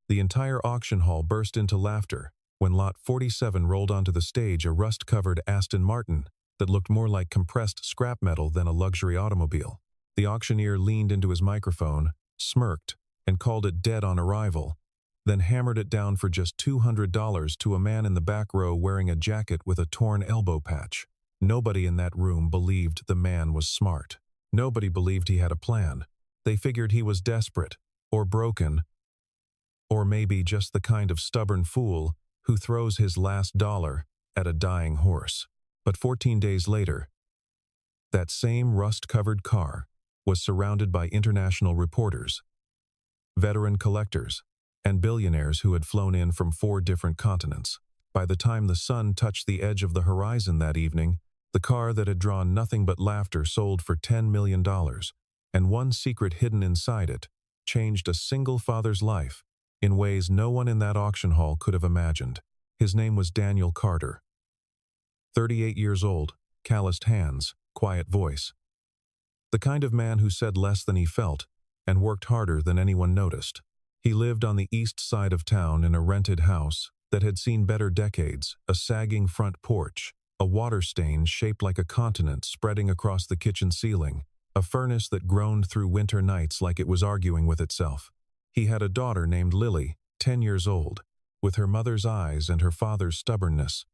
The entire auction hall burst into laughter when Lot 47 rolled onto the stage a rust-covered Aston Martin that looked more like compressed scrap metal than a luxury automobile. The auctioneer leaned into his microphone, smirked, and called it dead on arrival, then hammered it down for just $200 to a man in the back row wearing a jacket with a torn elbow patch. Nobody in that room believed the man was smart. Nobody believed he had a plan. They figured he was desperate, or broken, or maybe just the kind of stubborn fool who throws his last dollar at a dying horse. But 14 days later, that same rust-covered car was surrounded by international reporters, veteran collectors, and billionaires who had flown in from 4 different continents. By the time the sun touched the edge of the horizon that evening, the car that had drawn nothing but laughter sold for $10 million, and one secret hidden inside it changed a single father's life in ways no one in that auction hall could have imagined. His name was Daniel Carter. 38 years old, calloused hands, quiet voice. The kind of man who said less than he felt and worked harder than anyone noticed. He lived on the east side of town in a rented house that had seen better decades, a sagging front porch, a water stain shaped like a continent spreading across the kitchen ceiling, a furnace that groaned through winter nights like it was arguing with itself. He had a daughter named Lily, 10 years old, with her mother's eyes and her father's stubbornness,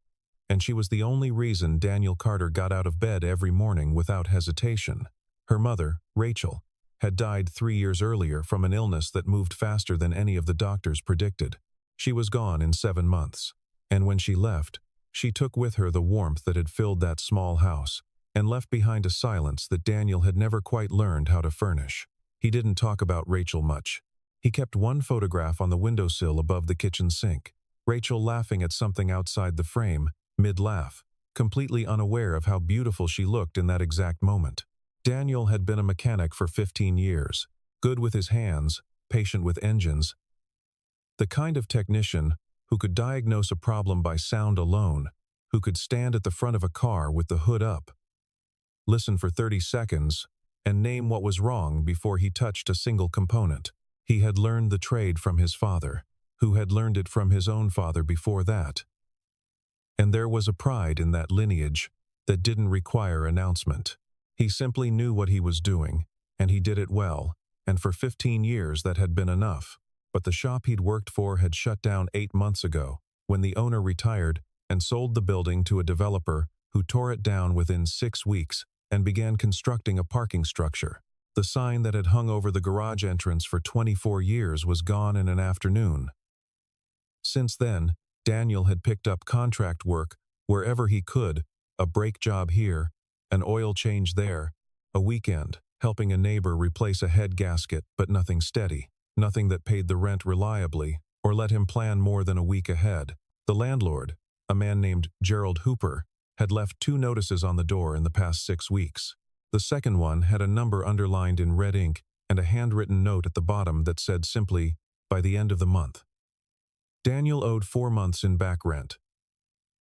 and she was the only reason Daniel Carter got out of bed every morning without hesitation. Her mother, Rachel, had died 3 years earlier from an illness that moved faster than any of the doctors predicted. She was gone in 7 months, and when she left, she took with her the warmth that had filled that small house, and left behind a silence that Daniel had never quite learned how to furnish. He didn't talk about Rachel much. He kept one photograph on the windowsill above the kitchen sink, Rachel laughing at something outside the frame, mid-laugh, completely unaware of how beautiful she looked in that exact moment. Daniel had been a mechanic for 15 years, good with his hands, patient with engines, the kind of technician who could diagnose a problem by sound alone, who could stand at the front of a car with the hood up, listen for 30 seconds, and name what was wrong before he touched a single component. He had learned the trade from his father, who had learned it from his own father before that. And there was a pride in that lineage that didn't require announcement. He simply knew what he was doing, and he did it well, and for 15 years that had been enough. But the shop he'd worked for had shut down 8 months ago, when the owner retired and sold the building to a developer who tore it down within 6 weeks and began constructing a parking structure. The sign that had hung over the garage entrance for 24 years was gone in an afternoon. Since then, Daniel had picked up contract work wherever he could, a brake job here, an oil change there, a weekend, helping a neighbor replace a head gasket, but nothing steady, nothing that paid the rent reliably or let him plan more than a week ahead. The landlord, a man named Gerald Hooper, had left 2 notices on the door in the past 6 weeks. The second one had a number underlined in red ink and a handwritten note at the bottom that said simply, "By the end of the month." Daniel owed 4 months in back rent.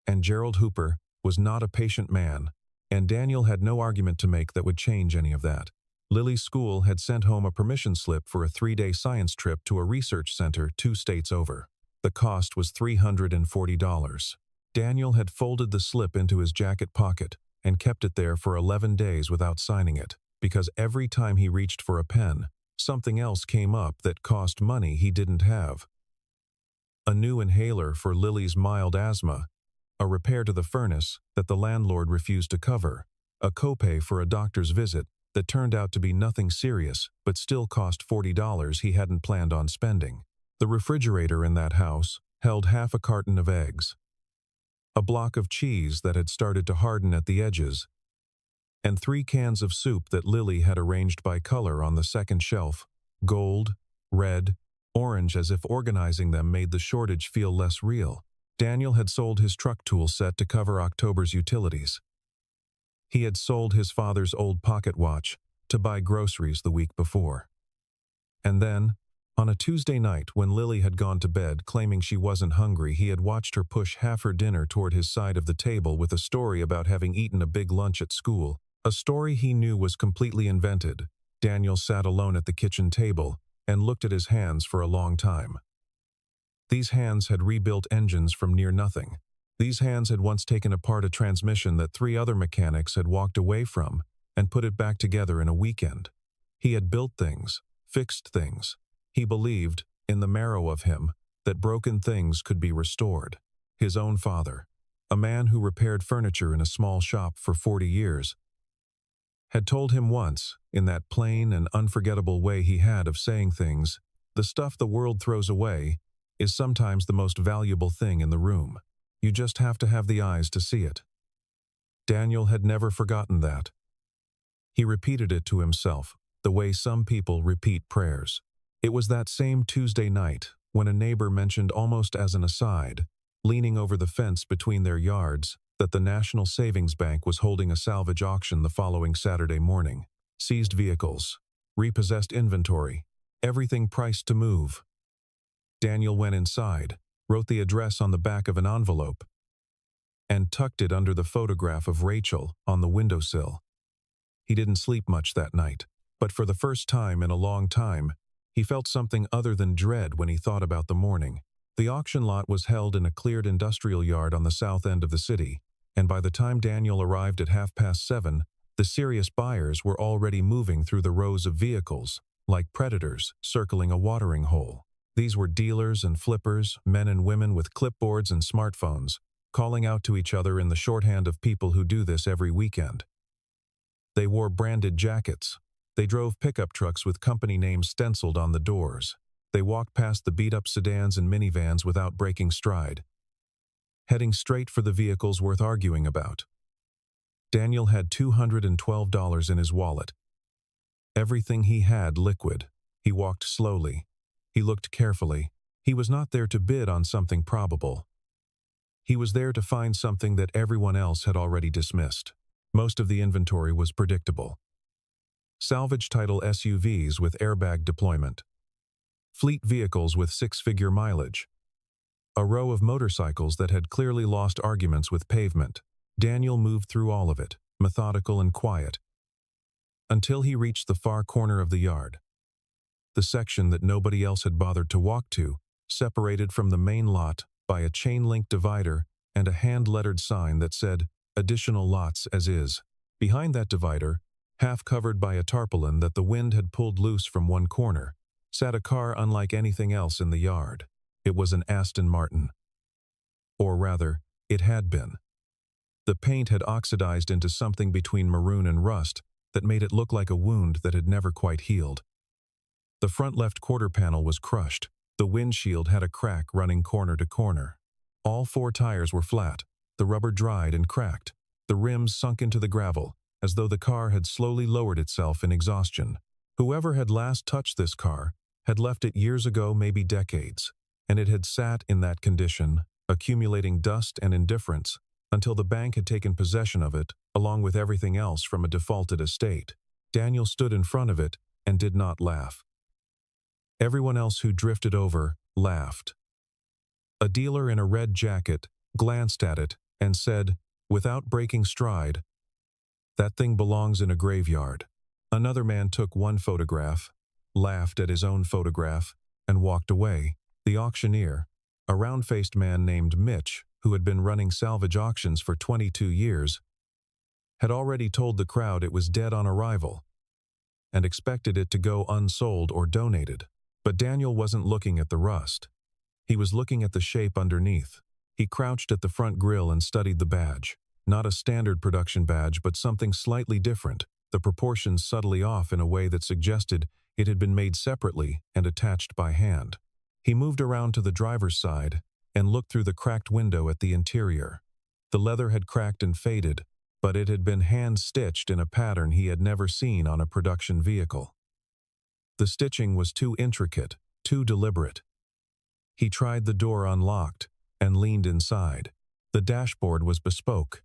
And Gerald Hooper was not a patient man, and Daniel had no argument to make that would change any of that. Lily's school had sent home a permission slip for a 3-day science trip to a research center 2 states over. The cost was $340. Daniel had folded the slip into his jacket pocket and kept it there for 11 days without signing it, because every time he reached for a pen, something else came up that cost money he didn't have. A new inhaler for Lily's mild asthma, a repair to the furnace that the landlord refused to cover, a copay for a doctor's visit that turned out to be nothing serious but still cost $40 he hadn't planned on spending. The refrigerator in that house held half a carton of eggs, a block of cheese that had started to harden at the edges, and 3 cans of soup that Lily had arranged by color on the second shelf, gold, red, orange, as if organizing them made the shortage feel less real. Daniel had sold his truck tool set to cover October's utilities. He had sold his father's old pocket watch to buy groceries the week before. And then, on a Tuesday night when Lily had gone to bed claiming she wasn't hungry, he had watched her push half her dinner toward his side of the table with a story about having eaten a big lunch at school, a story he knew was completely invented. Daniel sat alone at the kitchen table and looked at his hands for a long time. These hands had rebuilt engines from near nothing. These hands had once taken apart a transmission that 3 other mechanics had walked away from and put it back together in a weekend. He had built things, fixed things. He believed, in the marrow of him, that broken things could be restored. His own father, a man who repaired furniture in a small shop for 40 years, had told him once, in that plain and unforgettable way he had of saying things, the stuff the world throws away is sometimes the most valuable thing in the room. You just have to have the eyes to see it. Daniel had never forgotten that. He repeated it to himself, the way some people repeat prayers. It was that same Tuesday night when a neighbor mentioned almost as an aside, leaning over the fence between their yards, that the National Savings Bank was holding a salvage auction the following Saturday morning. Seized vehicles, repossessed inventory, everything priced to move. Daniel went inside, wrote the address on the back of an envelope, and tucked it under the photograph of Rachel on the windowsill. He didn't sleep much that night, but for the first time in a long time, he felt something other than dread when he thought about the morning. The auction lot was held in a cleared industrial yard on the south end of the city, and by the time Daniel arrived at 7:30, the serious buyers were already moving through the rows of vehicles, like predators circling a watering hole. These were dealers and flippers, men and women with clipboards and smartphones, calling out to each other in the shorthand of people who do this every weekend. They wore branded jackets. They drove pickup trucks with company names stenciled on the doors. They walked past the beat-up sedans and minivans without breaking stride, heading straight for the vehicles worth arguing about. Daniel had $212 in his wallet. Everything he had liquid. He walked slowly. He looked carefully. He was not there to bid on something probable. He was there to find something that everyone else had already dismissed. Most of the inventory was predictable. Salvage title SUVs with airbag deployment. Fleet vehicles with 6-figure mileage. A row of motorcycles that had clearly lost arguments with pavement. Daniel moved through all of it, methodical and quiet, until he reached the far corner of the yard. The section that nobody else had bothered to walk to, separated from the main lot by a chain-link divider and a hand-lettered sign that said, "Additional lots as is." Behind that divider, half covered by a tarpaulin that the wind had pulled loose from one corner, sat a car unlike anything else in the yard. It was an Aston Martin. Or rather, it had been. The paint had oxidized into something between maroon and rust that made it look like a wound that had never quite healed. The front left quarter panel was crushed. The windshield had a crack running corner to corner. All 4 tires were flat. The rubber dried and cracked. The rims sunk into the gravel, as though the car had slowly lowered itself in exhaustion. Whoever had last touched this car had left it years ago, maybe decades, and it had sat in that condition, accumulating dust and indifference, until the bank had taken possession of it, along with everything else from a defaulted estate. Daniel stood in front of it and did not laugh. Everyone else who drifted over laughed. A dealer in a red jacket glanced at it and said, without breaking stride, "That thing belongs in a graveyard." Another man took one photograph, laughed at his own photograph, and walked away. The auctioneer, a round-faced man named Mitch, who had been running salvage auctions for 22 years, had already told the crowd it was dead on arrival and expected it to go unsold or donated. But Daniel wasn't looking at the rust. He was looking at the shape underneath. He crouched at the front grille and studied the badge. Not a standard production badge, but something slightly different, the proportions subtly off in a way that suggested it had been made separately and attached by hand. He moved around to the driver's side and looked through the cracked window at the interior. The leather had cracked and faded, but it had been hand-stitched in a pattern he had never seen on a production vehicle. The stitching was too intricate, too deliberate. He tried the door unlocked and leaned inside. The dashboard was bespoke.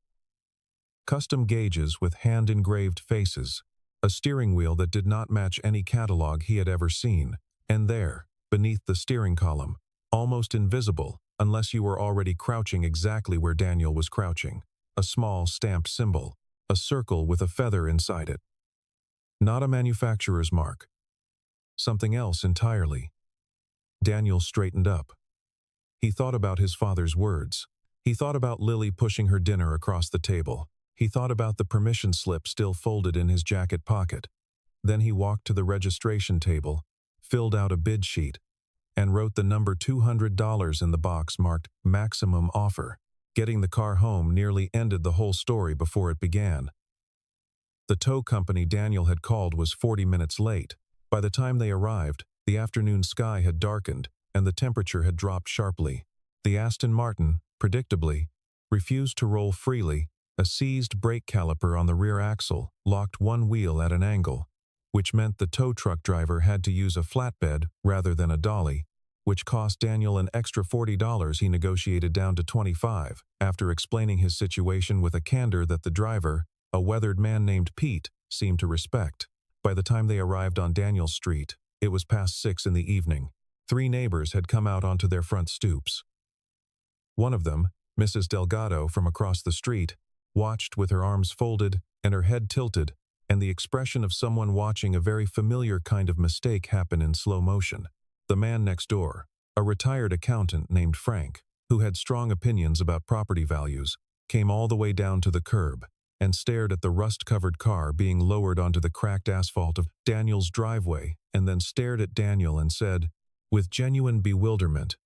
Custom gauges with hand-engraved faces, a steering wheel that did not match any catalog he had ever seen, and there, beneath the steering column, almost invisible unless you were already crouching exactly where Daniel was crouching, a small stamped symbol, a circle with a feather inside it. Not a manufacturer's mark. Something else entirely. Daniel straightened up. He thought about his father's words. He thought about Lily pushing her dinner across the table. He thought about the permission slip still folded in his jacket pocket. Then he walked to the registration table, filled out a bid sheet, and wrote the number $200 in the box marked Maximum Offer. Getting the car home nearly ended the whole story before it began. The tow company Daniel had called was 40 minutes late. By the time they arrived, the afternoon sky had darkened, and the temperature had dropped sharply. The Aston Martin, predictably, refused to roll freely. A seized brake caliper on the rear axle locked one wheel at an angle, which meant the tow truck driver had to use a flatbed rather than a dolly, which cost Daniel an extra $40 he negotiated down to $25, after explaining his situation with a candor that the driver, a weathered man named Pete, seemed to respect. By the time they arrived on Daniel Street, it was past 6 in the evening. 3 neighbors had come out onto their front stoops. One of them, Mrs. Delgado from across the street, watched with her arms folded and her head tilted, and the expression of someone watching a very familiar kind of mistake happen in slow motion. The man next door, a retired accountant named Frank, who had strong opinions about property values, came all the way down to the curb and stared at the rust-covered car being lowered onto the cracked asphalt of Daniel's driveway, and then stared at Daniel and said, with genuine bewilderment,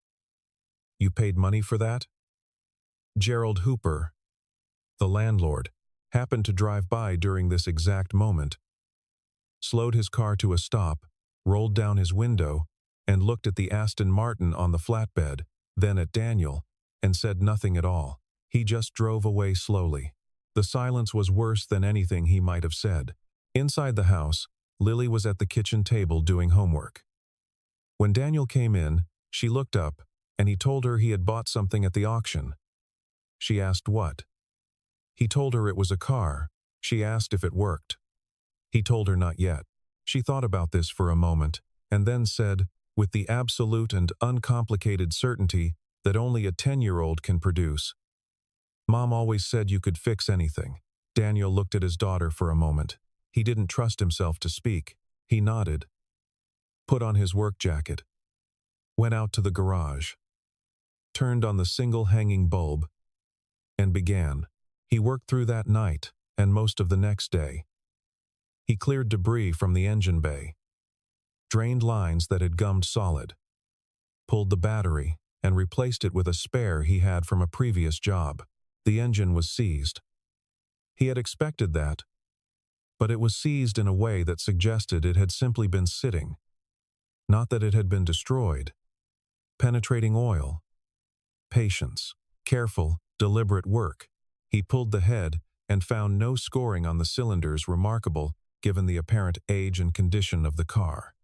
"You paid money for that?" Gerald Hooper, the landlord, happened to drive by during this exact moment, slowed his car to a stop, rolled down his window, and looked at the Aston Martin on the flatbed, then at Daniel, and said nothing at all. He just drove away slowly. The silence was worse than anything he might have said. Inside the house, Lily was at the kitchen table doing homework. When Daniel came in, she looked up, and he told her he had bought something at the auction. She asked what. He told her it was a car. She asked if it worked. He told her not yet. She thought about this for a moment, and then said, with the absolute and uncomplicated certainty that only a 10-year-old can produce, "Mom always said you could fix anything." Daniel looked at his daughter for a moment. He didn't trust himself to speak. He nodded, put on his work jacket, went out to the garage, turned on the single hanging bulb, and began. He worked through that night and most of the next day. He cleared debris from the engine bay, drained lines that had gummed solid, pulled the battery, and replaced it with a spare he had from a previous job. The engine was seized. He had expected that, but it was seized in a way that suggested it had simply been sitting, not that it had been destroyed. Penetrating oil, patience, careful, deliberate work. He pulled the head and found no scoring on the cylinders, remarkable given the apparent age and condition of the car.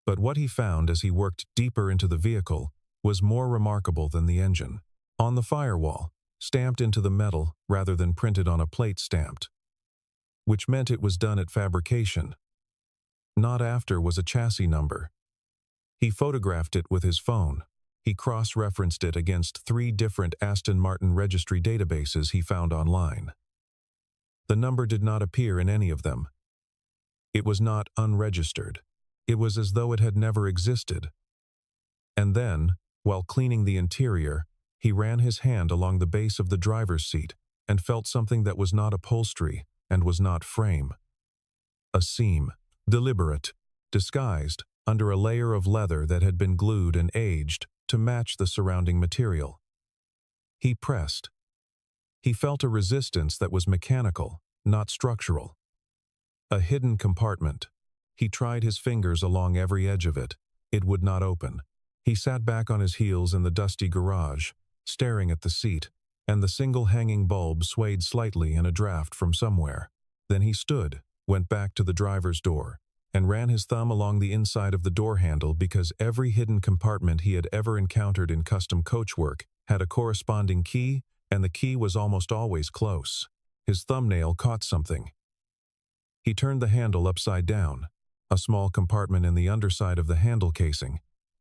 But what he found as he worked deeper into the vehicle was more remarkable than the engine. On the firewall, stamped into the metal rather than printed on a plate stamped, which meant it was done at fabrication, not after, was a chassis number. He photographed it with his phone. He cross-referenced it against 3 different Aston Martin registry databases he found online. The number did not appear in any of them. It was not unregistered. It was as though it had never existed. And then, while cleaning the interior, he ran his hand along the base of the driver's seat and felt something that was not upholstery and was not frame. A seam, deliberate, disguised under a layer of leather that had been glued and aged to match the surrounding material. He pressed. He felt a resistance that was mechanical, not structural. A hidden compartment. He tried his fingers along every edge of it. It would not open. He sat back on his heels in the dusty garage, staring at the seat, and the single hanging bulb swayed slightly in a draft from somewhere. Then he stood, went back to the driver's door, and ran his thumb along the inside of the door handle, because every hidden compartment he had ever encountered in custom coachwork had a corresponding key, and the key was almost always close. His thumbnail caught something. He turned the handle upside down. A small compartment in the underside of the handle casing,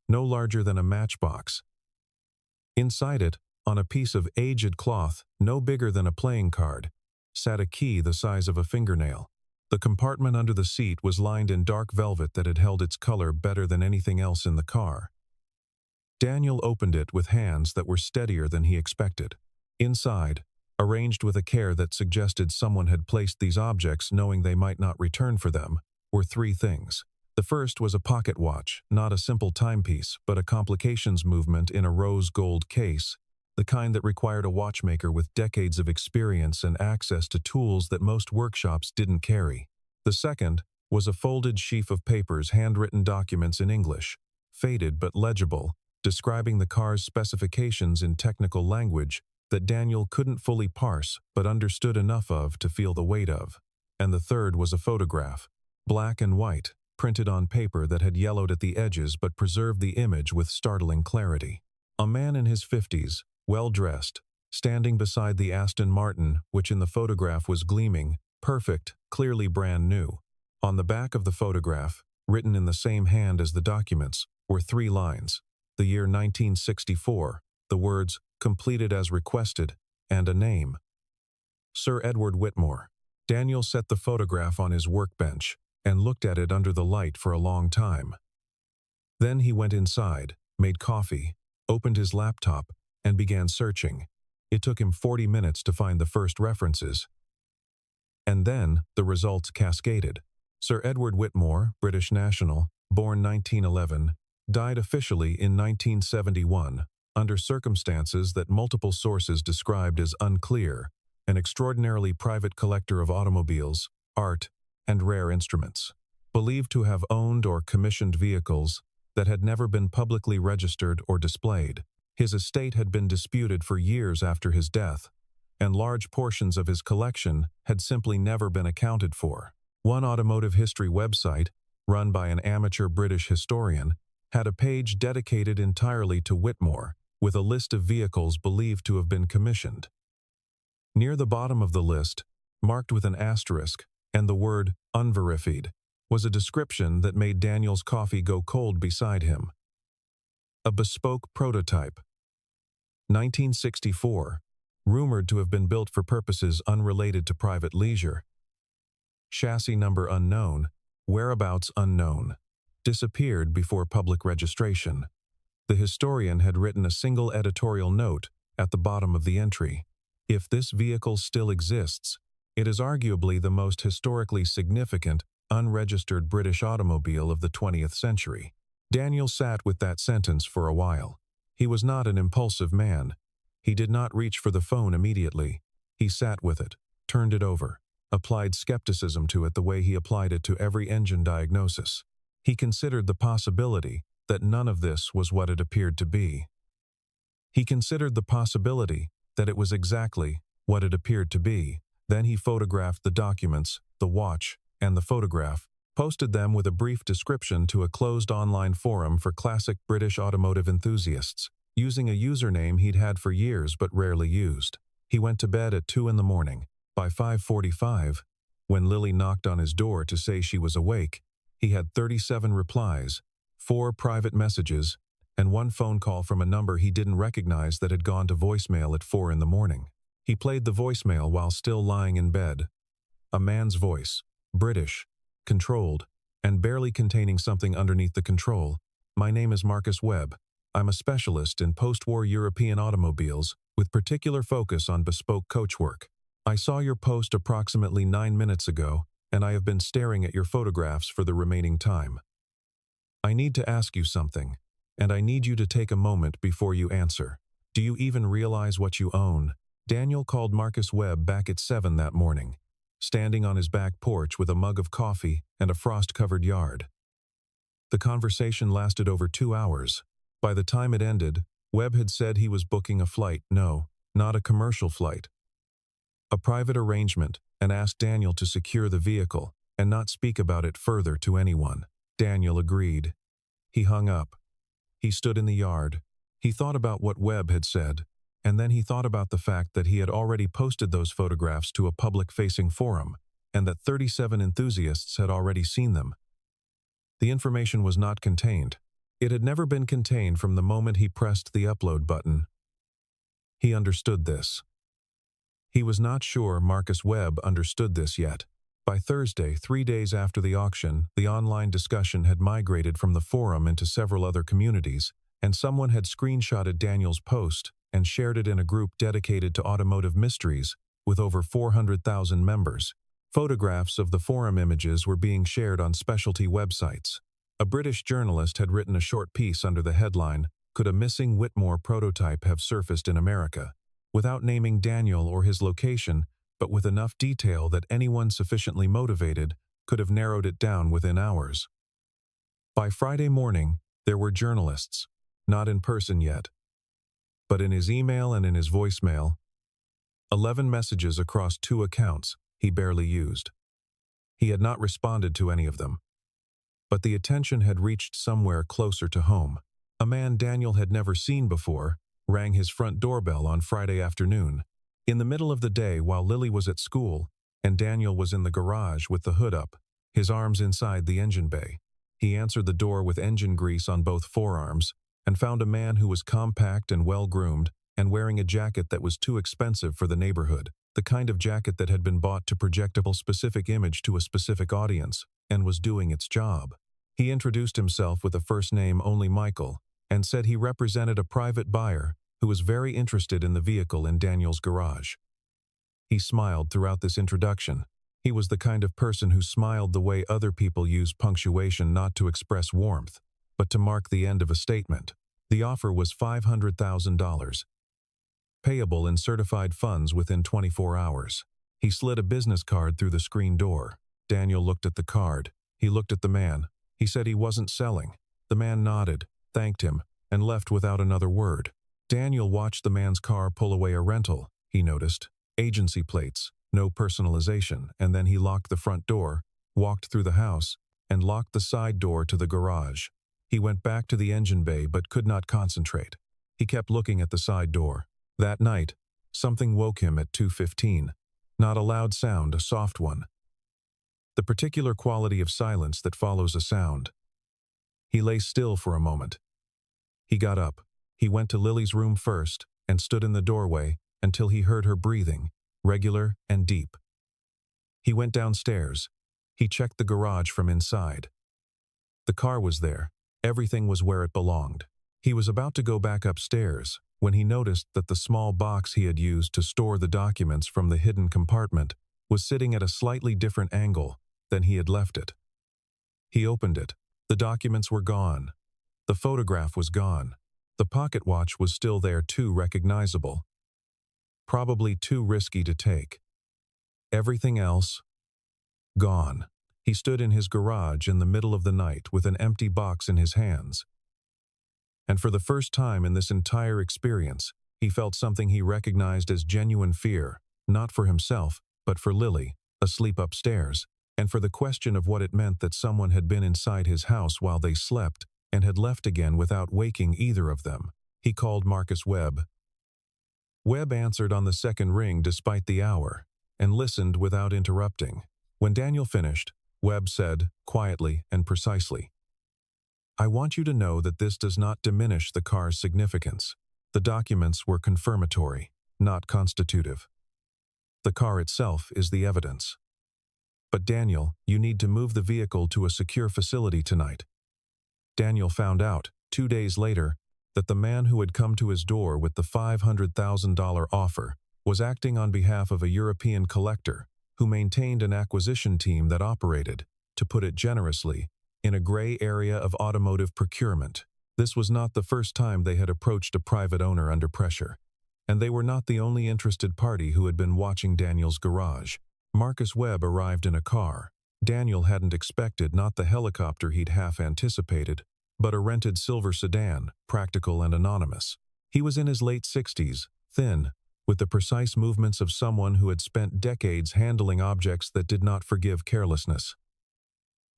no larger than a matchbox. Inside it, on a piece of aged cloth no bigger than a playing card, sat a key the size of a fingernail. The compartment under the seat was lined in dark velvet that had held its color better than anything else in the car. Daniel opened it with hands that were steadier than he expected. Inside, arranged with a care that suggested someone had placed these objects knowing they might not return for them, were three things. The first was a pocket watch, not a simple timepiece, but a complications movement in a rose gold case, the kind that required a watchmaker with decades of experience and access to tools that most workshops didn't carry. The second was a folded sheaf of papers, handwritten documents in English, faded but legible, describing the car's specifications in technical language that Daniel couldn't fully parse but understood enough of to feel the weight of. And the third was a photograph, black and white, printed on paper that had yellowed at the edges but preserved the image with startling clarity. A man in his 50s, well-dressed, standing beside the Aston Martin, which in the photograph was gleaming, perfect, clearly brand new. On the back of the photograph, written in the same hand as the documents, were three lines: the year 1964, the words, "completed as requested," and a name. Sir Edward Whitmore. Daniel set the photograph on his workbench and looked at it under the light for a long time. Then he went inside, made coffee, opened his laptop, and began searching. It took him 40 minutes to find the first references. And then the results cascaded. Sir Edward Whitmore, British national, born 1911, died officially in 1971, under circumstances that multiple sources described as unclear, an extraordinarily private collector of automobiles, art, and rare instruments. Believed to have owned or commissioned vehicles that had never been publicly registered or displayed. His estate had been disputed for years after his death, and large portions of his collection had simply never been accounted for. One automotive history website, run by an amateur British historian, had a page dedicated entirely to Whitmore, with a list of vehicles believed to have been commissioned. Near the bottom of the list, marked with an asterisk and the word "unverified," was a description that made Daniel's coffee go cold beside him. A bespoke prototype. 1964, rumored to have been built for purposes unrelated to private leisure. Chassis number unknown, whereabouts unknown. Disappeared before public registration. The historian had written a single editorial note at the bottom of the entry. If this vehicle still exists, it is arguably the most historically significant, unregistered British automobile of the 20th century. Daniel sat with that sentence for a while. He was not an impulsive man. He did not reach for the phone immediately. He sat with it, turned it over, applied skepticism to it the way he applied it to every engine diagnosis. He considered the possibility that none of this was what it appeared to be. He considered the possibility that it was exactly what it appeared to be. Then he photographed the documents, the watch, and the photograph, posted them with a brief description to a closed online forum for classic British automotive enthusiasts, using a username he'd had for years but rarely used. He went to bed at 2 in the morning. By 5:45, when Lily knocked on his door to say she was awake, he had 37 replies, 4 private messages, and 1 phone call from a number he didn't recognize that had gone to voicemail at 4 in the morning. He played the voicemail while still lying in bed. A man's voice, British, controlled, and barely containing something underneath the control. "My name is Marcus Webb. I'm a specialist in post-war European automobiles with particular focus on bespoke coachwork. I saw your post approximately 9 minutes ago, and I have been staring at your photographs for the remaining time. I need to ask you something, and I need you to take a moment before you answer. Do you even realize what you own?" Daniel called Marcus Webb back at 7 that morning, standing on his back porch with a mug of coffee and a frost-covered yard. The conversation lasted over 2 hours. By the time it ended, Webb had said he was booking a flight, no, not a commercial flight, a private arrangement, and asked Daniel to secure the vehicle and not speak about it further to anyone. Daniel agreed. He hung up. He stood in the yard. He thought about what Webb had said, and then he thought about the fact that he had already posted those photographs to a public-facing forum, and that 37 enthusiasts had already seen them. The information was not contained. It had never been contained from the moment he pressed the upload button. He understood this. He was not sure Marcus Webb understood this yet. By Thursday, 3 days after the auction, the online discussion had migrated from the forum into several other communities, and someone had screenshotted Daniel's post and shared it in a group dedicated to automotive mysteries with over 400,000 members. Photographs of the forum images were being shared on specialty websites. A British journalist had written a short piece under the headline, "Could a missing Whitmore prototype have surfaced in America?" without naming Daniel or his location, but with enough detail that anyone sufficiently motivated could have narrowed it down within hours. By Friday morning, there were journalists, not in person yet, but in his email and in his voicemail. 11 messages across 2 accounts he barely used. He had not responded to any of them. But the attention had reached somewhere closer to home. A man Daniel had never seen before rang his front doorbell on Friday afternoon, in the middle of the day while Lily was at school and Daniel was in the garage with the hood up, his arms inside the engine bay. He answered the door with engine grease on both forearms and found a man who was compact and well-groomed and wearing a jacket that was too expensive for the neighborhood, the kind of jacket that had been bought to project a specific image to a specific audience and was doing its job. He introduced himself with a first name only Michael and said he represented a private buyer who was very interested in the vehicle in Daniel's garage. He smiled throughout this introduction. He was the kind of person who smiled the way other people use punctuation not to express warmth, but to mark the end of a statement. The offer was $500,000. Payable in certified funds within 24 hours. He slid a business card through the screen door. Daniel looked at the card. He looked at the man. He said he wasn't selling. The man nodded, thanked him, and left without another word. Daniel watched the man's car pull away a rental, he noticed. Agency plates, no personalization, and then he locked the front door, walked through the house, and locked the side door to the garage. He went back to the engine bay but could not concentrate. He kept looking at the side door. That night, something woke him at 2:15. Not a loud sound, a soft one. The particular quality of silence that follows a sound. He lay still for a moment. He got up. He went to Lily's room first and stood in the doorway until he heard her breathing, regular and deep. He went downstairs. He checked the garage from inside. The car was there. Everything was where it belonged. He was about to go back upstairs when he noticed that the small box he had used to store the documents from the hidden compartment was sitting at a slightly different angle than he had left it. He opened it. The documents were gone. The photograph was gone. The pocket watch was still there, too recognizable. Probably too risky to take. Everything else, gone. He stood in his garage in the middle of the night with an empty box in his hands. And for the first time in this entire experience, he felt something he recognized as genuine fear, not for himself, but for Lily, asleep upstairs, and for the question of what it meant that someone had been inside his house while they slept and had left again without waking either of them. He called Marcus Webb. Webb answered on the second ring despite the hour, and listened without interrupting. When Daniel finished, Webb said, quietly and precisely, "I want you to know that this does not diminish the car's significance. The documents were confirmatory, not constitutive. The car itself is the evidence. But Daniel, you need to move the vehicle to a secure facility tonight." Daniel found out, 2 days later, that the man who had come to his door with the $500,000 offer was acting on behalf of a European collector who maintained an acquisition team that operated, to put it generously, in a gray area of automotive procurement. This was not the first time they had approached a private owner under pressure, and they were not the only interested party who had been watching Daniel's garage. Marcus Webb arrived in a car. Daniel hadn't expected not the helicopter he'd half anticipated, but a rented silver sedan, practical and anonymous. He was in his late 60s, thin, with the precise movements of someone who had spent decades handling objects that did not forgive carelessness.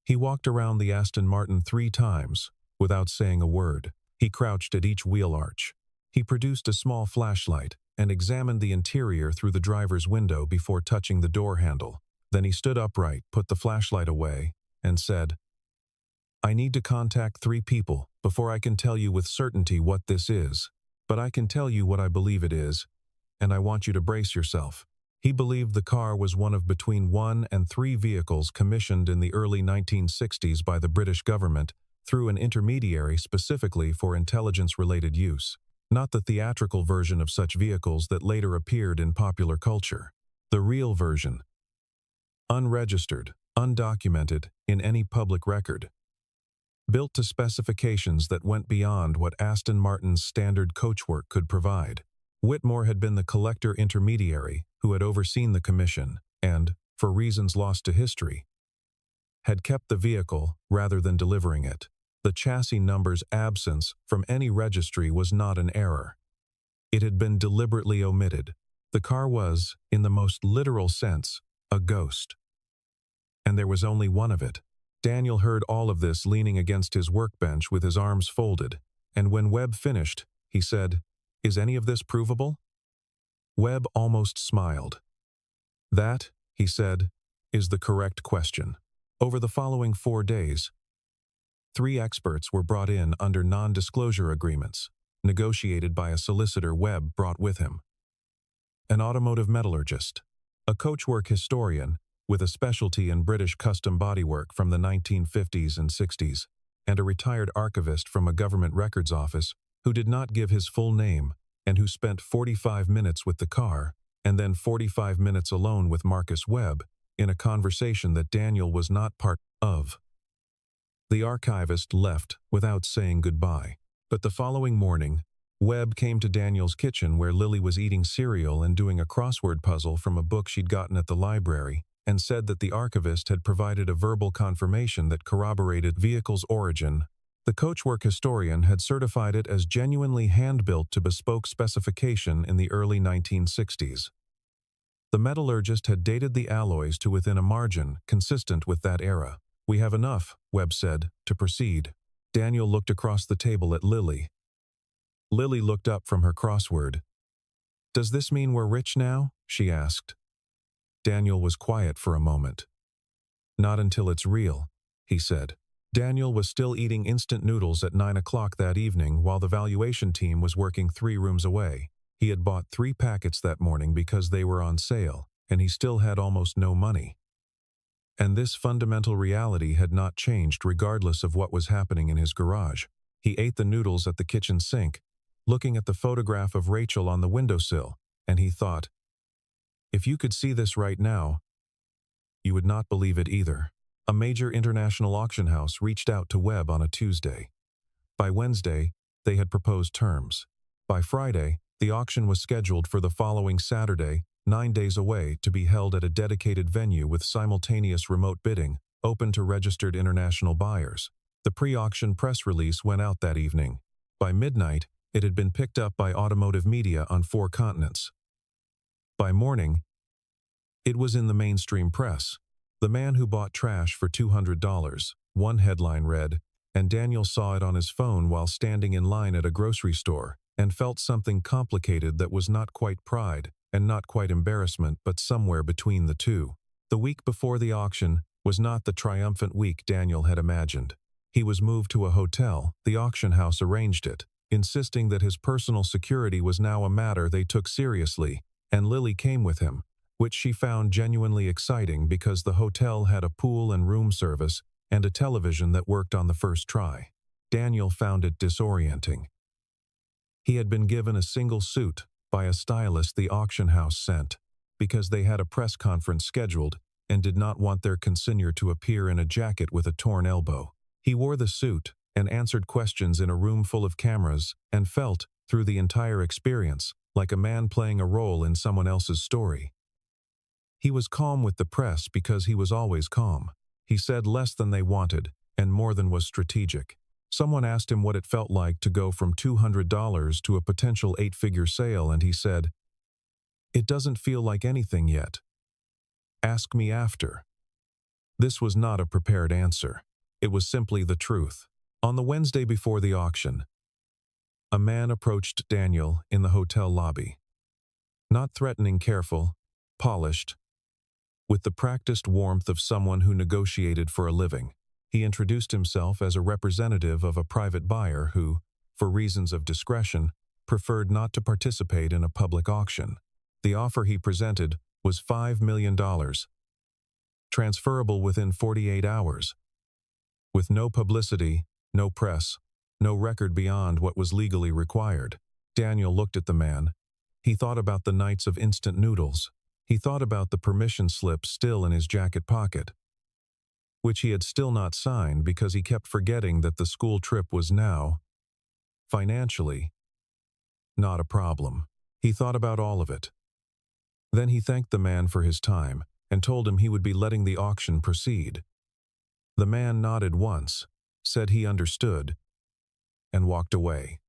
He walked around the Aston Martin 3 times, without saying a word. He crouched at each wheel arch. He produced a small flashlight and examined the interior through the driver's window before touching the door handle. Then he stood upright, put the flashlight away, and said, "I need to contact 3 people before I can tell you with certainty what this is, but I can tell you what I believe it is, and I want you to brace yourself." He believed the car was one of between 1 and 3 vehicles commissioned in the early 1960s by the British government through an intermediary specifically for intelligence-related use, not the theatrical version of such vehicles that later appeared in popular culture. The real version. Unregistered, undocumented, in any public record. Built to specifications that went beyond what Aston Martin's standard coachwork could provide. Whitmore had been the collector intermediary who had overseen the commission and, for reasons lost to history, had kept the vehicle rather than delivering it. The chassis number's absence from any registry was not an error. It had been deliberately omitted. The car was, in the most literal sense, a ghost. And there was only one of it. Daniel heard all of this leaning against his workbench with his arms folded, and when Webb finished, he said, "Is any of this provable?" Webb almost smiled. "That," he said, "is the correct question." Over the following 4 days, 3 experts were brought in under non-disclosure agreements, negotiated by a solicitor Webb brought with him. An automotive metallurgist, a coachwork historian with a specialty in British custom bodywork from the 1950s and 60s, and a retired archivist from a government records office who did not give his full name and who spent 45 minutes with the car and then 45 minutes alone with Marcus Webb in a conversation that Daniel was not part of. The archivist left without saying goodbye, but the following morning, Webb came to Daniel's kitchen where Lily was eating cereal and doing a crossword puzzle from a book she'd gotten at the library, and said that the archivist had provided a verbal confirmation that corroborated vehicle's origin. The coachwork historian had certified it as genuinely hand-built to bespoke specification in the early 1960s. The metallurgist had dated the alloys to within a margin consistent with that era. "We have enough," Webb said, "to proceed." Daniel looked across the table at Lily. Lily looked up from her crossword. "Does this mean we're rich now?" she asked. Daniel was quiet for a moment. "Not until it's real," he said. Daniel was still eating instant noodles at 9 o'clock that evening while the valuation team was working 3 rooms away. He had bought 3 packets that morning because they were on sale, and he still had almost no money. And this fundamental reality had not changed regardless of what was happening in his garage. He ate the noodles at the kitchen sink, looking at the photograph of Rachel on the windowsill, and he thought, "If you could see this right now, you would not believe it either." A major international auction house reached out to Webb on a Tuesday. By Wednesday, they had proposed terms. By Friday, the auction was scheduled for the following Saturday, 9 days away, to be held at a dedicated venue with simultaneous remote bidding, open to registered international buyers. The pre-auction press release went out that evening. By midnight, it had been picked up by automotive media on 4 continents. By morning, it was in the mainstream press. "The man who bought trash for $200, one headline read, and Daniel saw it on his phone while standing in line at a grocery store, and felt something complicated that was not quite pride, and not quite embarrassment, but somewhere between the two. The week before the auction was not the triumphant week Daniel had imagined. He was moved to a hotel. The auction house arranged it, insisting that his personal security was now a matter they took seriously, and Lily came with him, which she found genuinely exciting because the hotel had a pool and room service and a television that worked on the first try. Daniel found it disorienting. He had been given a single suit by a stylist the auction house sent, because they had a press conference scheduled and did not want their consignor to appear in a jacket with a torn elbow. He wore the suit and answered questions in a room full of cameras and felt, through the entire experience, like a man playing a role in someone else's story. He was calm with the press because he was always calm. He said less than they wanted and more than was strategic. Someone asked him what it felt like to go from $200 to a potential 8-figure sale, and he said, "It doesn't feel like anything yet. Ask me after." This was not a prepared answer. It was simply the truth. On the Wednesday before the auction, a man approached Daniel in the hotel lobby. Not threatening, careful, polished, with the practiced warmth of someone who negotiated for a living. He introduced himself as a representative of a private buyer who, for reasons of discretion, preferred not to participate in a public auction. The offer he presented was $5 million, transferable within 48 hours, with no publicity No press, no record beyond what was legally required. Daniel looked at the man. He thought about the nights of instant noodles. He thought about the permission slip still in his jacket pocket, which he had still not signed because he kept forgetting that the school trip was now, financially, not a problem. He thought about all of it. Then he thanked the man for his time and told him he would be letting the auction proceed. The man nodded once, said he understood, and walked away.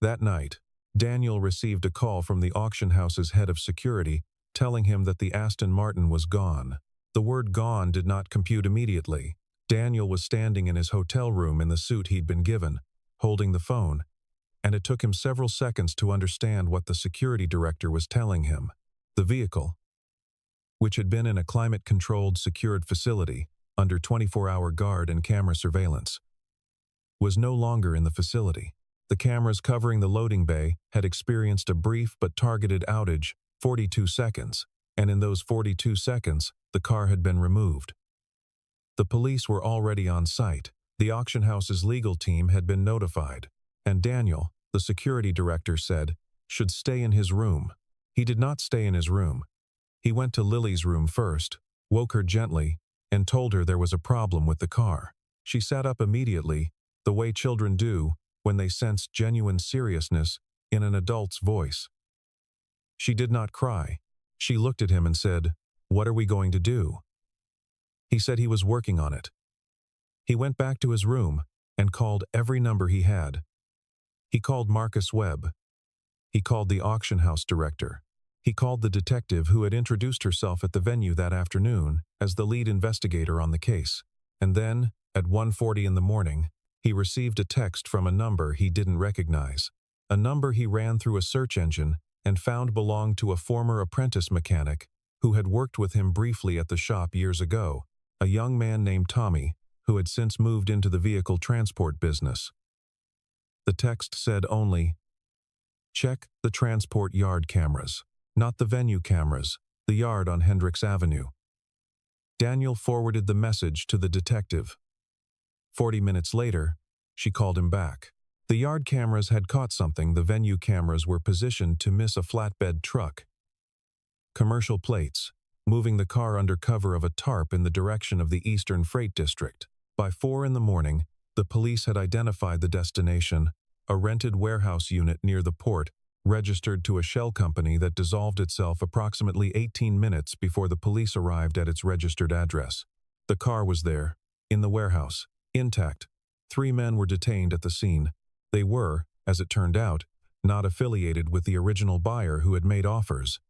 That night, Daniel received a call from the auction house's head of security telling him that the Aston Martin was gone. The word gone did not compute immediately. Daniel was standing in his hotel room in the suit he'd been given, holding the phone, and it took him several seconds to understand what the security director was telling him. The vehicle, which had been in a climate-controlled, secured facility under 24-hour guard and camera surveillance, was no longer in the facility. The cameras covering the loading bay had experienced a brief but targeted outage, 42 seconds, and in those 42 seconds, the car had been removed. The police were already on site. The auction house's legal team had been notified, and Daniel, the security director, said, should stay in his room. He did not stay in his room. He went to Lily's room first, woke her gently, and told her there was a problem with the car. She sat up immediately, the way children do when they sense genuine seriousness in an adult's voice. She did not cry. She looked at him and said, "What are we going to do?" He said he was working on it. He went back to his room and called every number he had. He called Marcus Webb. He called the auction house director. He called the detective who had introduced herself at the venue that afternoon as the lead investigator on the case. And then, at 1:40 in the morning, he received a text from a number he didn't recognize. A number he ran through a search engine and found belonged to a former apprentice mechanic who had worked with him briefly at the shop years ago, a young man named Tommy, who had since moved into the vehicle transport business. The text said only, "Check the transport yard cameras, not the venue cameras, the yard on Hendricks Avenue." Daniel forwarded the message to the detective. 40 minutes later, she called him back. The yard cameras had caught something. The venue cameras were positioned to miss a flatbed truck. Commercial plates, moving the car under cover of a tarp in the direction of the Eastern Freight District. By 4 in the morning, the police had identified the destination, a rented warehouse unit near the port, registered to a shell company that dissolved itself approximately 18 minutes before the police arrived at its registered address. The car was there, in the warehouse, intact. 3 men were detained at the scene. They were, as it turned out, not affiliated with the original buyer who had made offers.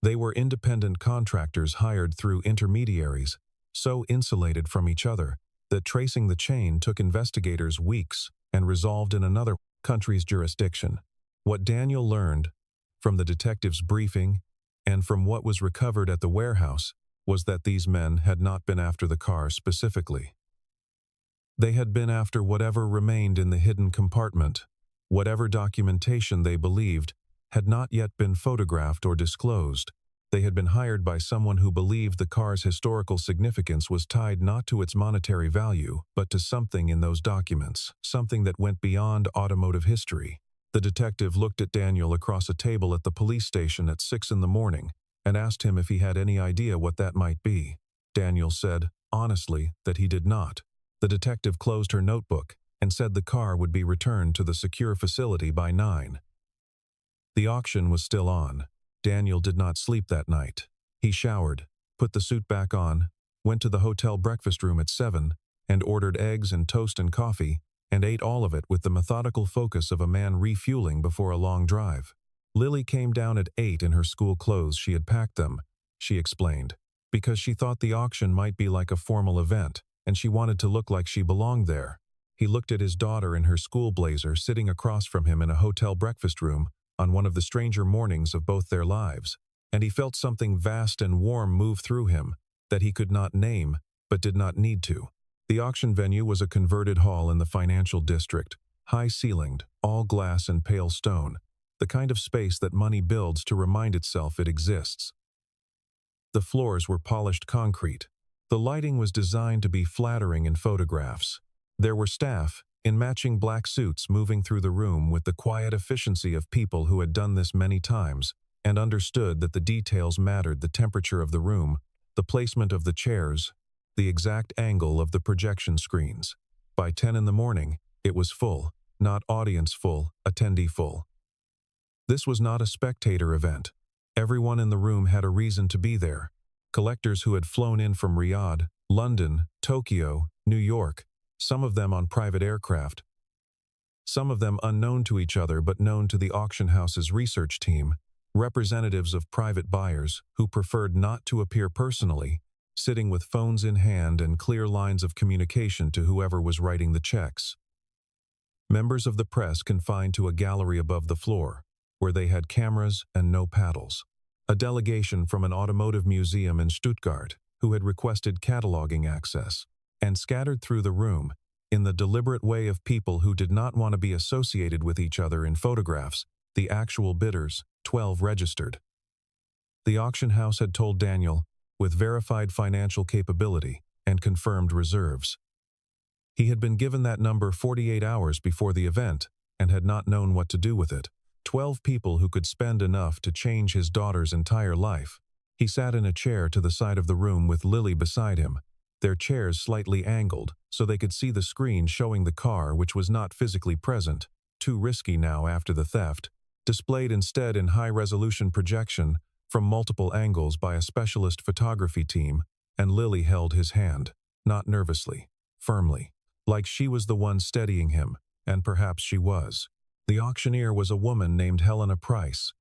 They were independent contractors hired through intermediaries, so insulated from each other that tracing the chain took investigators weeks and resolved in another country's jurisdiction. What Daniel learned from the detective's briefing and from what was recovered at the warehouse was that these men had not been after the car specifically. They had been after whatever remained in the hidden compartment. Whatever documentation they believed had not yet been photographed or disclosed. They had been hired by someone who believed the car's historical significance was tied not to its monetary value, but to something in those documents, something that went beyond automotive history. The detective looked at Daniel across a table at the police station at 6 in the morning and asked him if he had any idea what that might be. Daniel said, honestly, that he did not. The detective closed her notebook and said the car would be returned to the secure facility by 9. The auction was still on. Daniel did not sleep that night. He showered, put the suit back on, went to the hotel breakfast room at 7, and ordered eggs and toast and coffee, and ate all of it with the methodical focus of a man refueling before a long drive. Lily came down at 8 in her school clothes. She had packed them, she explained, because she thought the auction might be like a formal event, and she wanted to look like she belonged there. He looked at his daughter in her school blazer sitting across from him in a hotel breakfast room on one of the stranger mornings of both their lives, and he felt something vast and warm move through him that he could not name but did not need to. The auction venue was a converted hall in the financial district, high-ceilinged, all glass and pale stone, the kind of space that money builds to remind itself it exists. The floors were polished concrete. The lighting was designed to be flattering in photographs. There were staff, in matching black suits, moving through the room with the quiet efficiency of people who had done this many times and understood that the details mattered: the temperature of the room, the placement of the chairs, the exact angle of the projection screens. By 10 in the morning, it was full, not audience full, attendee full. This was not a spectator event. Everyone in the room had a reason to be there. Collectors who had flown in from Riyadh, London, Tokyo, New York, some of them on private aircraft, some of them unknown to each other but known to the auction house's research team, representatives of private buyers who preferred not to appear personally, sitting with phones in hand and clear lines of communication to whoever was writing the checks. Members of the press confined to a gallery above the floor, where they had cameras and no paddles. A delegation from an automotive museum in Stuttgart who had requested cataloging access, and scattered through the room, in the deliberate way of people who did not want to be associated with each other in photographs, the actual bidders, 12 registered. The auction house had told Daniel, with verified financial capability and confirmed reserves. He had been given that number 48 hours before the event and had not known what to do with it. 12 people who could spend enough to change his daughter's entire life. He sat in a chair to the side of the room with Lily beside him, their chairs slightly angled so they could see the screen showing the car, which was not physically present, too risky now after the theft, displayed instead in high-resolution projection from multiple angles by a specialist photography team, and Lily held his hand, not nervously, firmly, like she was the one steadying him, and perhaps she was. The auctioneer was a woman named Helena Price,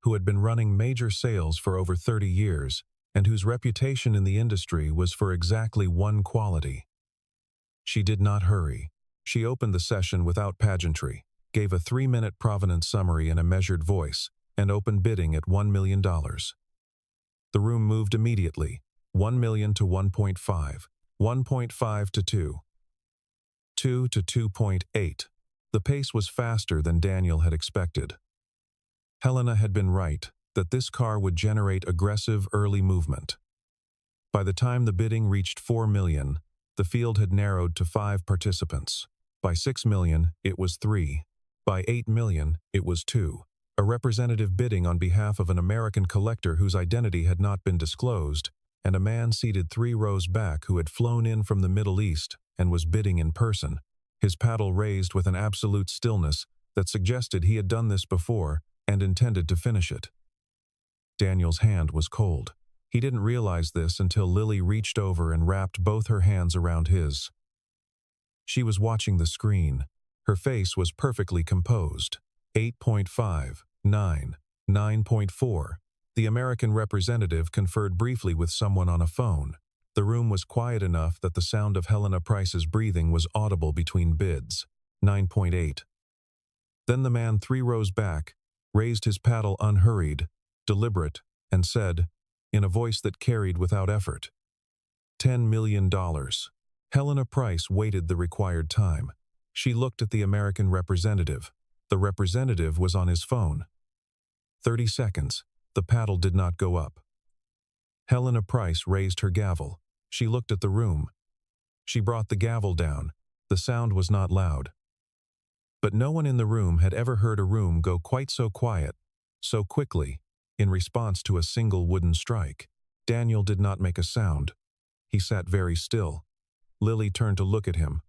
who had been running major sales for over 30 years and whose reputation in the industry was for exactly one quality. She did not hurry. She opened the session without pageantry, gave a 3-minute provenance summary in a measured voice, and opened bidding at $1 million. The room moved immediately, 1 million to 1.5, 1.5 to 2, 2 to 2.8. The pace was faster than Daniel had expected. Helena had been right that this car would generate aggressive early movement. By the time the bidding reached 4 million, the field had narrowed to 5 participants. By 6 million, it was 3. By 8 million, it was 2. A representative bidding on behalf of an American collector whose identity had not been disclosed, and a man seated 3 rows back who had flown in from the Middle East and was bidding in person, his paddle raised with an absolute stillness that suggested he had done this before and intended to finish it. Daniel's hand was cold. He didn't realize this until Lily reached over and wrapped both her hands around his. She was watching the screen. Her face was perfectly composed. 8.5, 9, 9.4. The American representative conferred briefly with someone on a phone. The room was quiet enough that the sound of Helena Price's breathing was audible between bids. 9.8. Then the man 3 rows back raised his paddle unhurried, deliberate, and said, in a voice that carried without effort, $10 million. Helena Price waited the required time. She looked at the American representative. The representative was on his phone. 30 seconds. The paddle did not go up. Helena Price raised her gavel. She looked at the room. She brought the gavel down. The sound was not loud. But no one in the room had ever heard a room go quite so quiet, so quickly, in response to a single wooden strike. Daniel did not make a sound. He sat very still. Lily turned to look at him.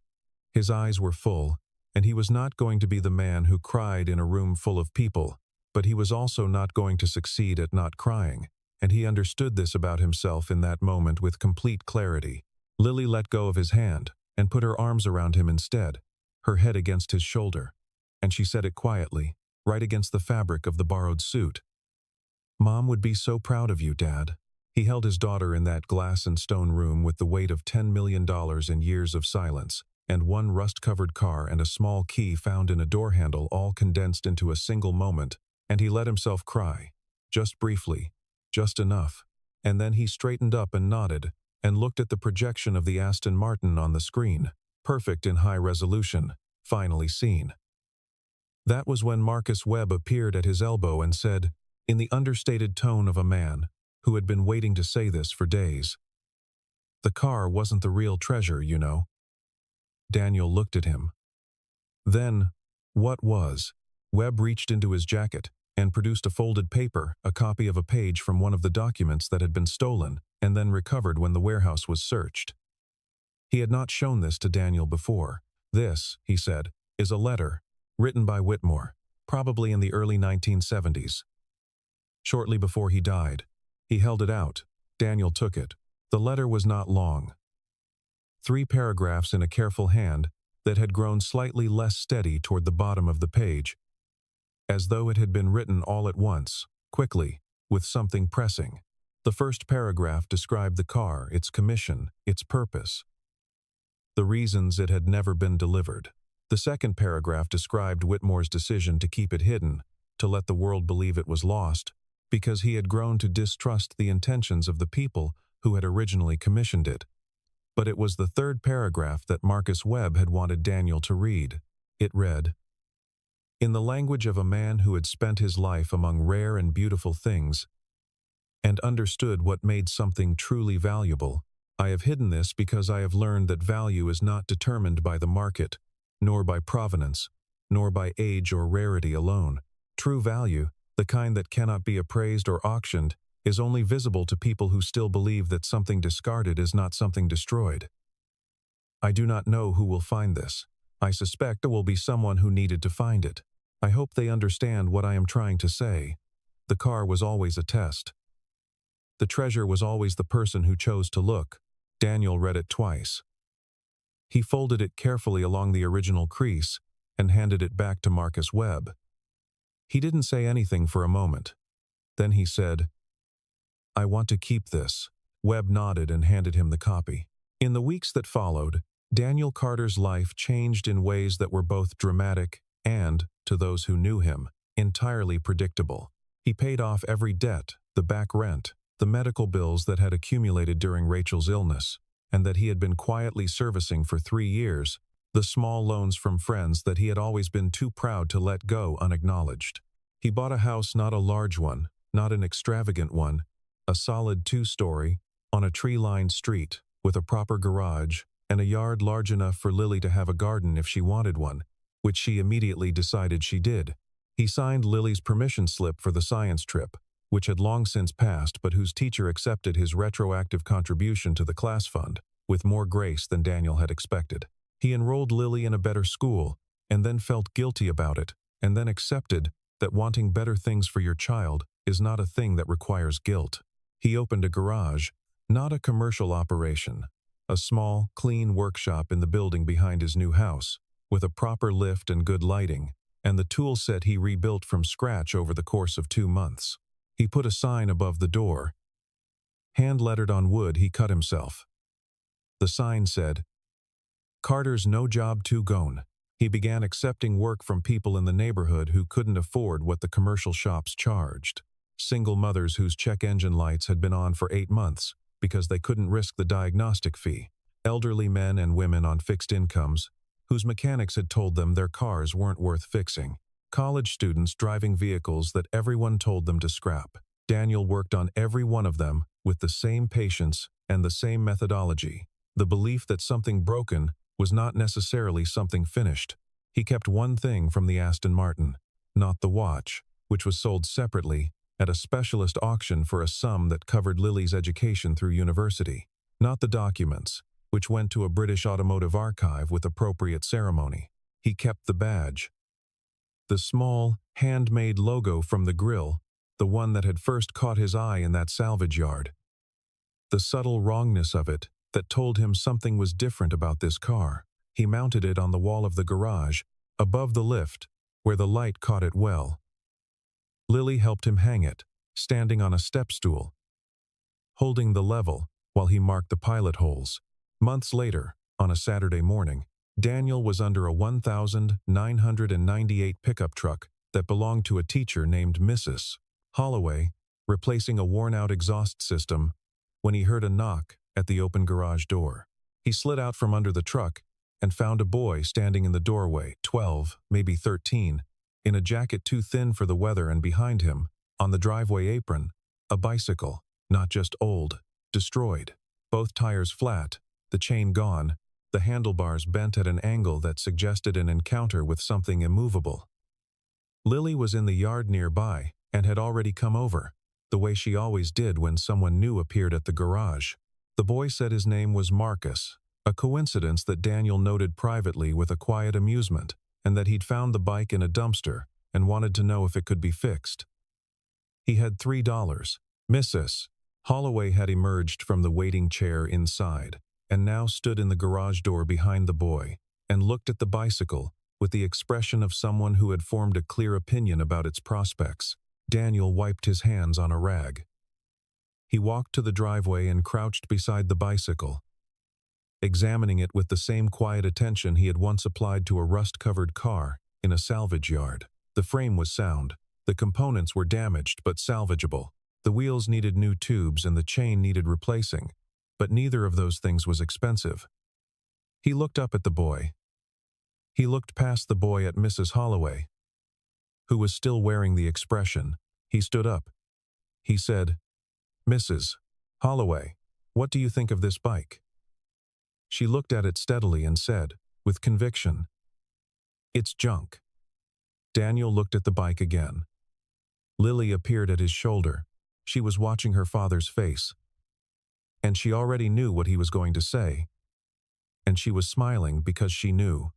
His eyes were full, and he was not going to be the man who cried in a room full of people, but he was also not going to succeed at not crying, and he understood this about himself in that moment with complete clarity. Lily let go of his hand and put her arms around him instead, her head against his shoulder, and she said it quietly, right against the fabric of the borrowed suit. "Mom would be so proud of you, Dad." He held his daughter in that glass and stone room with the weight of $10 million in years of silence, and one rust-covered car and a small key found in a door handle all condensed into a single moment, and he let himself cry, just briefly, just enough, and then he straightened up and nodded, and looked at the projection of the Aston Martin on the screen, perfect in high resolution, finally seen. That was when Marcus Webb appeared at his elbow and said, in the understated tone of a man who had been waiting to say this for days, "The car wasn't the real treasure, you know." Daniel looked at him. Then, what was? Webb reached into his jacket and produced a folded paper, a copy of a page from one of the documents that had been stolen and then recovered when the warehouse was searched. He had not shown this to Daniel before. This, he said, is a letter written by Whitmore, probably in the early 1970s. Shortly before he died, he held it out. Daniel took it. The letter was not long. 3 paragraphs in a careful hand that had grown slightly less steady toward the bottom of the page, as though it had been written all at once, quickly, with something pressing. The first paragraph described the car, its commission, its purpose, the reasons it had never been delivered. The second paragraph described Whitmore's decision to keep it hidden, to let the world believe it was lost, because he had grown to distrust the intentions of the people who had originally commissioned it. But it was the third paragraph that Marcus Webb had wanted Daniel to read. It read, "In the language of a man who had spent his life among rare and beautiful things, and understood what made something truly valuable, I have hidden this because I have learned that value is not determined by the market, nor by provenance, nor by age or rarity alone. True value, the kind that cannot be appraised or auctioned, is only visible to people who still believe that something discarded is not something destroyed. I do not know who will find this. I suspect it will be someone who needed to find it. I hope they understand what I am trying to say. The car was always a test. The treasure was always the person who chose to look." Daniel read it twice. He folded it carefully along the original crease and handed it back to Marcus Webb. He didn't say anything for a moment. Then he said, "I want to keep this." Webb nodded and handed him the copy. In the weeks that followed, Daniel Carter's life changed in ways that were both dramatic and, to those who knew him, entirely predictable. He paid off every debt, the back rent, the medical bills that had accumulated during Rachel's illness, and that he had been quietly servicing for 3 years, the small loans from friends that he had always been too proud to let go unacknowledged. He bought a house, not a large one, not an extravagant one, a solid 2-story, on a tree-lined street, with a proper garage, and a yard large enough for Lily to have a garden if she wanted one, which she immediately decided she did. He signed Lily's permission slip for the science trip, which had long since passed but whose teacher accepted his retroactive contribution to the class fund, with more grace than Daniel had expected. He enrolled Lily in a better school, and then felt guilty about it, and then accepted that wanting better things for your child is not a thing that requires guilt. He opened a garage, not a commercial operation, a small, clean workshop in the building behind his new house, with a proper lift and good lighting, and the tool set he rebuilt from scratch over the course of 2 months. He put a sign above the door. Hand-lettered on wood he cut himself. The sign said, "Carter's no job too gone." He began accepting work from people in the neighborhood who couldn't afford what the commercial shops charged. Single mothers whose check engine lights had been on for 8 months because they couldn't risk the diagnostic fee. Elderly men and women on fixed incomes whose mechanics had told them their cars weren't worth fixing. College students driving vehicles that everyone told them to scrap. Daniel worked on every one of them with the same patience and the same methodology, the belief that something broken was not necessarily something finished. He kept one thing from the Aston Martin, not the watch, which was sold separately at a specialist auction for a sum that covered Lily's education through university, not the documents, which went to a British automotive archive with appropriate ceremony. He kept the badge. The small, handmade logo from the grille, the one that had first caught his eye in that salvage yard. The subtle wrongness of it that told him something was different about this car. He mounted it on the wall of the garage, above the lift, where the light caught it well. Lily helped him hang it, standing on a step stool, holding the level while he marked the pilot holes. Months later, on a Saturday morning, Daniel was under a 1998 pickup truck that belonged to a teacher named Mrs. Holloway, replacing a worn-out exhaust system, when he heard a knock at the open garage door. He slid out from under the truck and found a boy standing in the doorway, 12, maybe 13, in a jacket too thin for the weather, and behind him, on the driveway apron, a bicycle, not just old, destroyed, both tires flat, the chain gone, the handlebars bent at an angle that suggested an encounter with something immovable. Lily was in the yard nearby and had already come over, the way she always did when someone new appeared at the garage. The boy said his name was Marcus, a coincidence that Daniel noted privately with a quiet amusement, and that he'd found the bike in a dumpster and wanted to know if it could be fixed. He had $3. Mrs. Holloway had emerged from the waiting chair inside, and now stood in the garage door behind the boy, and looked at the bicycle with the expression of someone who had formed a clear opinion about its prospects. Daniel wiped his hands on a rag. He walked to the driveway and crouched beside the bicycle, examining it with the same quiet attention he had once applied to a rust-covered car in a salvage yard. The frame was sound. The components were damaged but salvageable. The wheels needed new tubes and the chain needed replacing, but neither of those things was expensive. He looked up at the boy. He looked past the boy at Mrs. Holloway, who was still wearing the expression. He stood up. He said, "Mrs. Holloway, what do you think of this bike?" She looked at it steadily and said, with conviction, "It's junk." Daniel looked at the bike again. Lily appeared at his shoulder. She was watching her father's face, and she already knew what he was going to say, and she was smiling because she knew.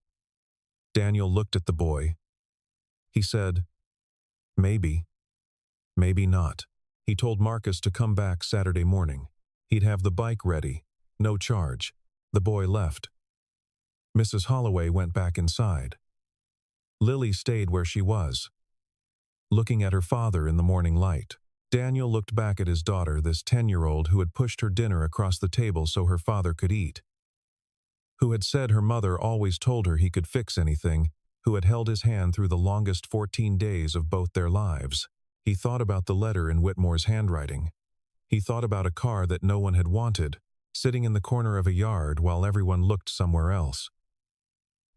Daniel looked at the boy. He said, "Maybe, maybe not." He told Marcus to come back Saturday morning. He'd have the bike ready, no charge. The boy left. Mrs. Holloway went back inside. Lily stayed where she was, looking at her father in the morning light. Daniel looked back at his daughter, this 10-year-old who had pushed her dinner across the table so her father could eat, who had said her mother always told her he could fix anything, who had held his hand through the longest 14 days of both their lives. He thought about the letter in Whitmore's handwriting. He thought about a car that no one had wanted, sitting in the corner of a yard while everyone looked somewhere else.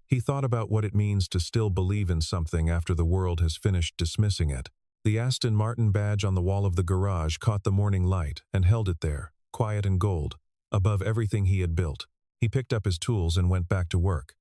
He thought about what it means to still believe in something after the world has finished dismissing it. The Aston Martin badge on the wall of the garage caught the morning light and held it there, quiet and gold, above everything he had built. He picked up his tools and went back to work.